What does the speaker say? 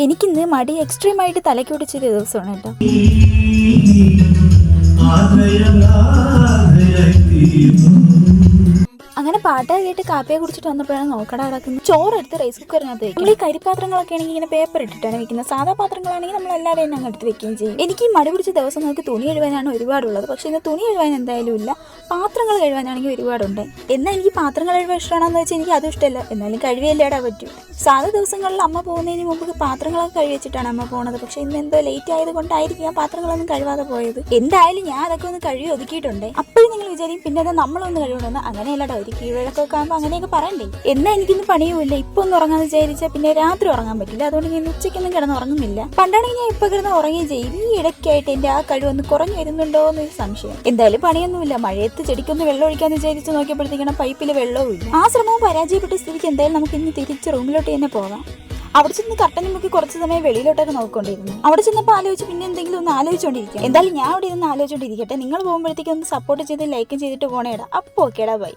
എനിക്കിന്ന് മടി എക്സ്ട്രീമായിട്ട് തലയ്ക്ക് പിടിച്ചൊരു ദിവസമാണ് കേട്ടോ. അങ്ങനെ പാട്ട് കേട്ട് കാപ്പിയെ കുടിച്ചിട്ട് വന്നപ്പോഴാണ് നോക്കട കിടക്കുന്നത്. ചോറെടുത്ത് റൈസ് കുക്കറിനകത്ത് വെക്കും. നമ്മൾ ഈ കരിപ്പാത്രങ്ങളൊക്കെ ആണെങ്കിൽ ഇങ്ങനെ പേപ്പർ ഇട്ടിട്ടാണ് വെക്കുന്നത്. സാധാ പാത്രങ്ങളാണെങ്കിൽ നമ്മൾ എല്ലാവരും തന്നെ അങ്ങ് എടുത്ത് വെക്കുകയും ചെയ്യും. എനിക്ക് ഈ മടി പിടിച്ച ദിവസം നമുക്ക് തുണി കഴുകാനാണ് ഒരുപാടുള്ളത്. പക്ഷെ ഇന്ന് തുണി കഴുകാൻ എന്തായാലും ഇല്ല. പാത്രങ്ങൾ കഴുകാനാണെങ്കിൽ ഒരുപാടുണ്ട്. എന്നാൽ എനിക്ക് പാത്രങ്ങൾ കഴുകാൻ ഇഷ്ടമാണെന്ന് വെച്ചാൽ എനിക്ക് അതും ഇഷ്ടമല്ല. എന്നാലും കഴുകിയല്ലേടാ പറ്റൂ. സാധാ ദിവസങ്ങളിൽ അമ്മ പോകുന്നതിന് മുമ്പ് പാത്രങ്ങളൊക്കെ കഴുകി വെച്ചിട്ടാണ് അമ്മ പോകുന്നത്. പക്ഷെ ഇന്ന് എന്തോ ലേറ്റ് ആയതുകൊണ്ടായിരിക്കും ആ പാത്രങ്ങളൊന്നും കഴുകാതെ പോയത്. എന്തായാലും ഞാൻ അതൊക്കെ ഒന്ന് കഴുകി ഒതുക്കിയിട്ടുണ്ട്. അപ്പോഴും നിങ്ങൾ വിചാരിക്കും പിന്നെ അത് നമ്മളൊന്ന് കഴുകണമെന്ന്. അങ്ങനെയല്ലടാ, ഒരു കീഴ്വഴക്കൊക്കെ ആകുമ്പോൾ അങ്ങനെയൊക്കെ പറയണ്ടേ. എന്നാൽ എനിക്കൊന്നും പണിയുമില്ല. ഇപ്പൊ ഒന്ന് ഉറങ്ങാന്ന് വിചാരിച്ചാൽ പിന്നെ രാത്രി ഉറങ്ങാൻ പറ്റില്ല. അതുകൊണ്ട് ഞാൻ ഉച്ചയ്ക്കൊന്നും കിടന്ന് ഉറങ്ങുന്നില്ല. പണ്ടാണെങ്കിൽ ഞാൻ ഇപ്പൊ കിടന്ന് ഉറങ്ങുകയും ചെയ്യും. ഈ ഇടയ്ക്കായിട്ട് എന്റെ ആ കഴിവൊന്ന് കുറഞ്ഞു വരുന്നുണ്ടോ എന്നൊരു സംശയം. എന്തായാലും പണിയൊന്നുമില്ല. മഴയത്ത് ചെടിക്കൊന്ന് വെള്ളം ഒഴിക്കാന്ന് വിചാരിച്ച് നോക്കിയപ്പോഴത്തേക്കണം പൈപ്പിൽ വെള്ളവും ഇല്ല. ആ ശ്രമവും പരാജയപ്പെട്ട സ്ഥിതിക്ക് എന്തായാലും നമുക്ക് ഇനി തിരിച്ച് റൂമിലോട്ട് തന്നെ പോകാം. അവിടെ ചെന്ന് കട്ടൻ മുക്കി കുറച്ച് സമയം വെളിയിലോട്ടൊക്കെ നോക്കിക്കൊണ്ടിരുന്നു. അവിടെ ചെന്നപ്പോൾ ആലോചിച്ച് പിന്നെ എന്തെങ്കിലും ഒന്ന് ആലോചിച്ചുകൊണ്ടിരിക്കും. എന്തായാലും ഞാൻ അവിടെ ഇരുന്ന് ആലോചിച്ചുകൊണ്ടിരിക്കട്ടെ. നിങ്ങൾ പോകുമ്പോഴത്തേക്കും ഒന്ന് സപ്പോർട്ട് ചെയ്ത് ലൈക്കും ചെയ്തിട്ട് പോണേടാ. അപ്പോൾ ഓക്കേടാ, ബൈ.